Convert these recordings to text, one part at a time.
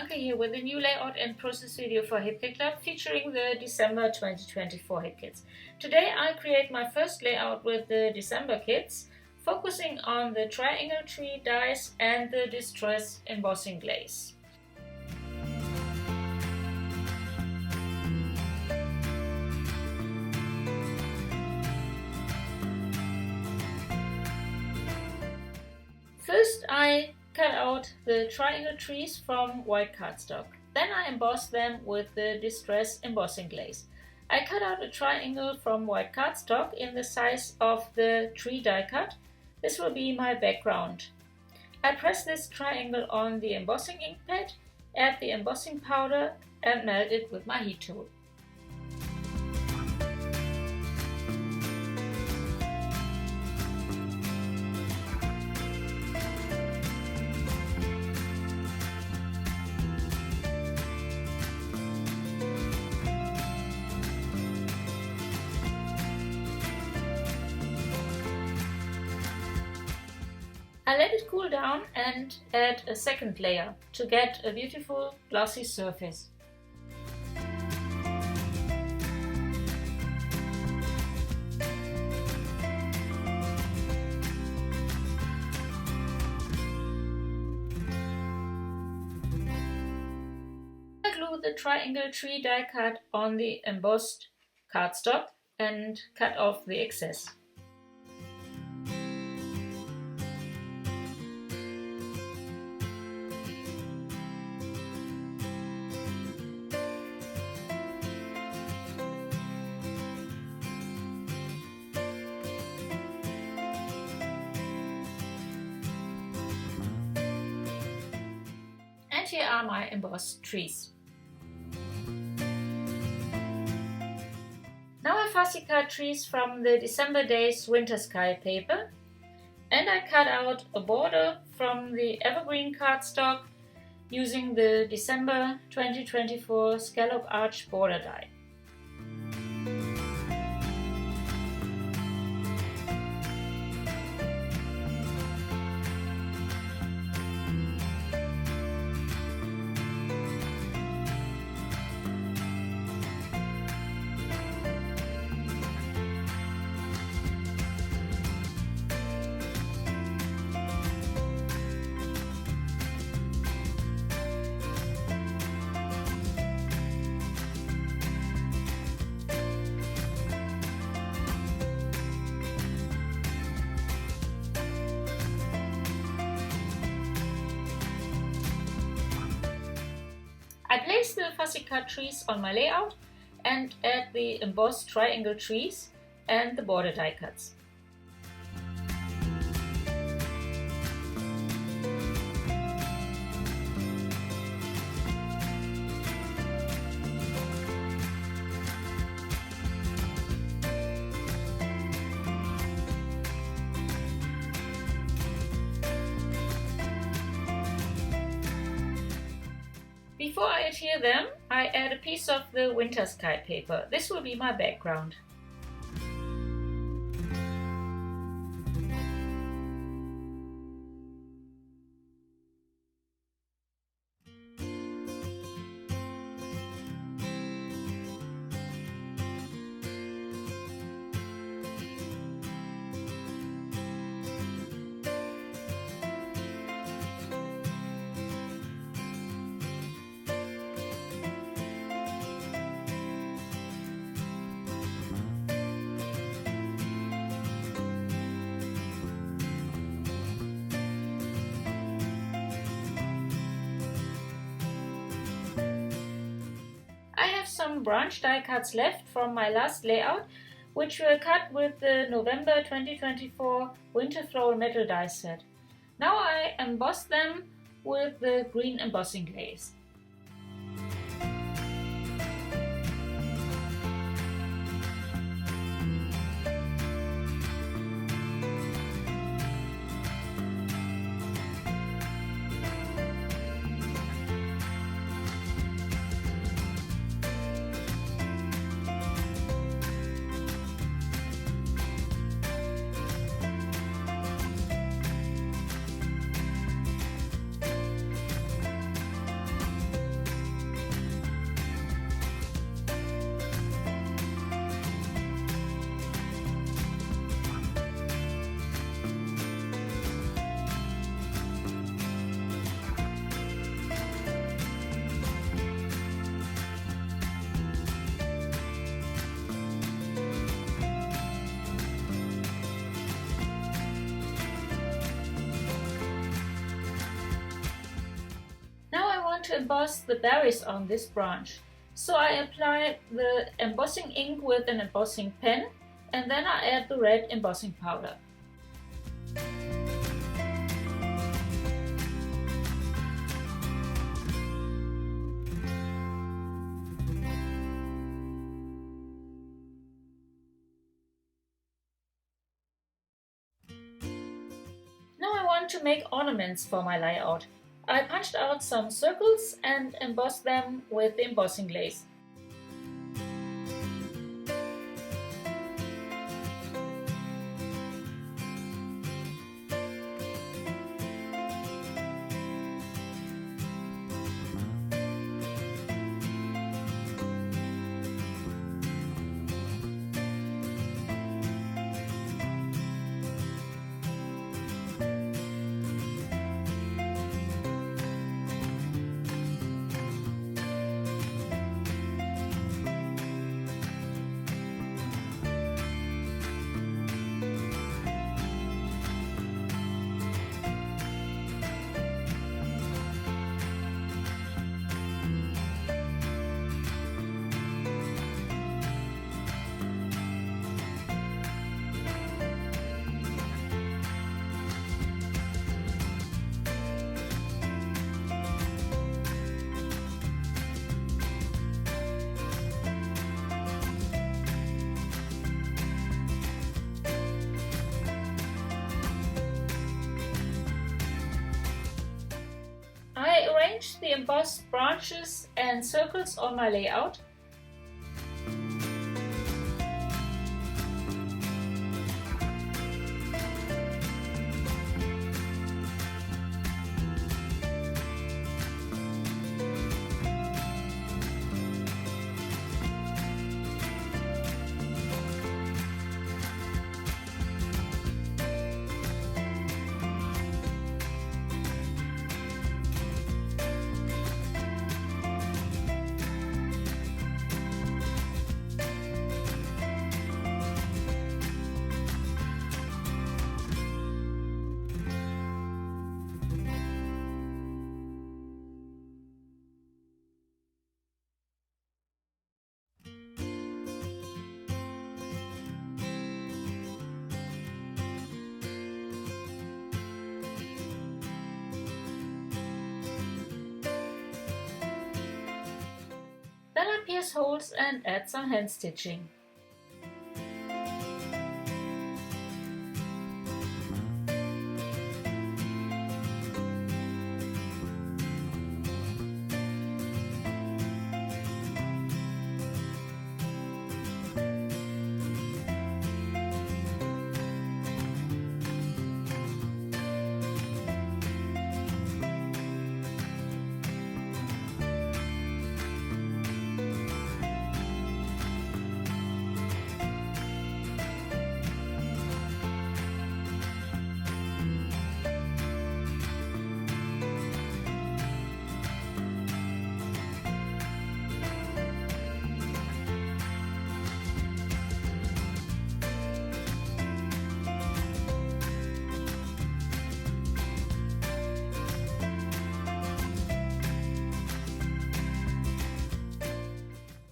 Anke here with a new layout and process video for HitKit Club featuring the December 2024 hit kits. Today I create my first layout with the December kits, focusing on the triangle tree dies and the distress embossing glaze. First I cut out the triangle trees from white cardstock. Then I embossed them with the Distress Embossing Glaze. I cut out a triangle from white cardstock in the size of the tree die cut. This will be my background. I press this triangle on the embossing ink pad, add the embossing powder and melt it with my heat tool. I let it cool down and add a second layer to get a beautiful glossy surface. I glue the triangle tree die cut on the embossed cardstock and cut off the excess. And here are my embossed trees. Now I fussy cut trees from the December Days Winter Sky paper, and I cut out a border from the evergreen cardstock using the December 2024 scallop arch border die. I place the fussy cut trees on my layout and add the embossed triangle trees and the border die cuts. Before I adhere them, I add a piece of the Winter Sky paper. This will be my background. I have some branch die cuts left from my last layout, which were cut with the November 2024 Winter Floral Metal die set. Now I emboss them with the green embossing glaze. to emboss the berries on this branch. So I apply the embossing ink with an embossing pen, and then I add the red embossing powder. Now I want to make ornaments for my layout. I punched out some circles and embossed them with the embossing glaze. I arranged the embossed branches and circles on my layout. Then I pierce holes and add some hand stitching.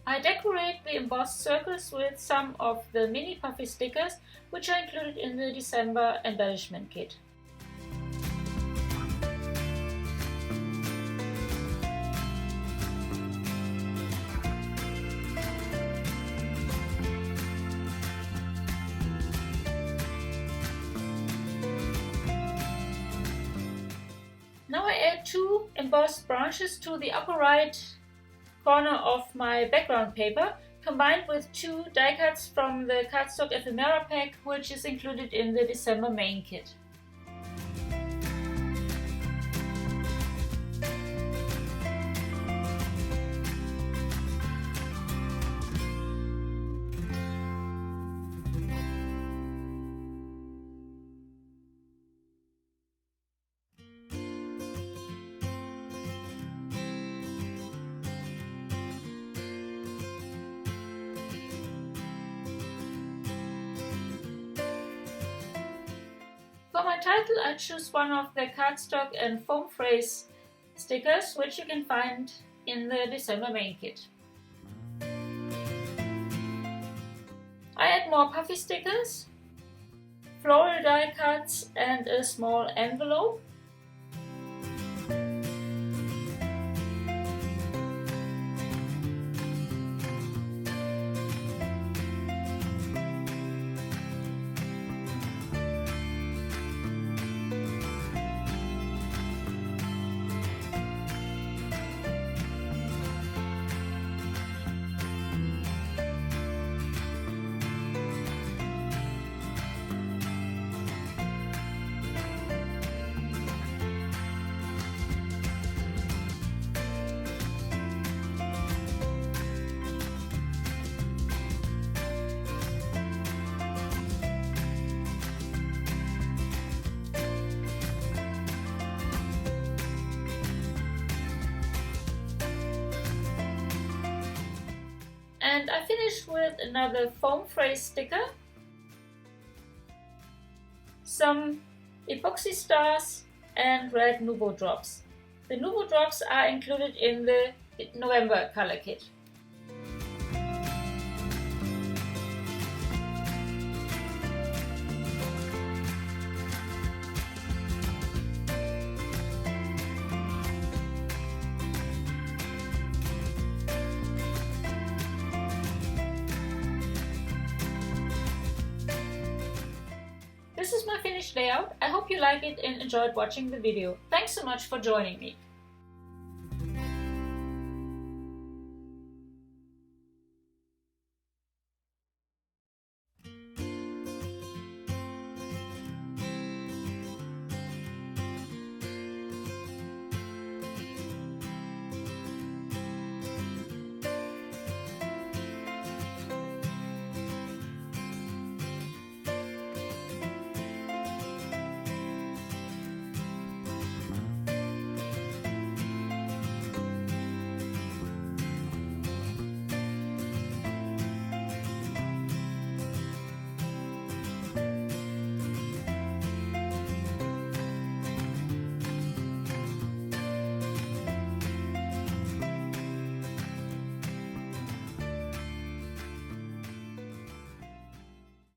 I decorate the embossed circles with some of the mini puffy stickers, which are included in the December Embellishment Kit. Now I add 2 embossed branches to the upper right corner of my background paper, combined with 2 die cuts from the Cardstock Ephemera pack, which is included in the December main kit. For my title, I choose one of the cardstock and foam phrase stickers, which you can find in the December main kit. I add more puffy stickers, floral die cuts and a small envelope. And I finished with another foam phrase sticker, some epoxy stars and red Nuvo drops. The Nuvo drops are included in the November color kit. This is my finished layout. I hope you like it and enjoyed watching the video. Thanks so much for joining me.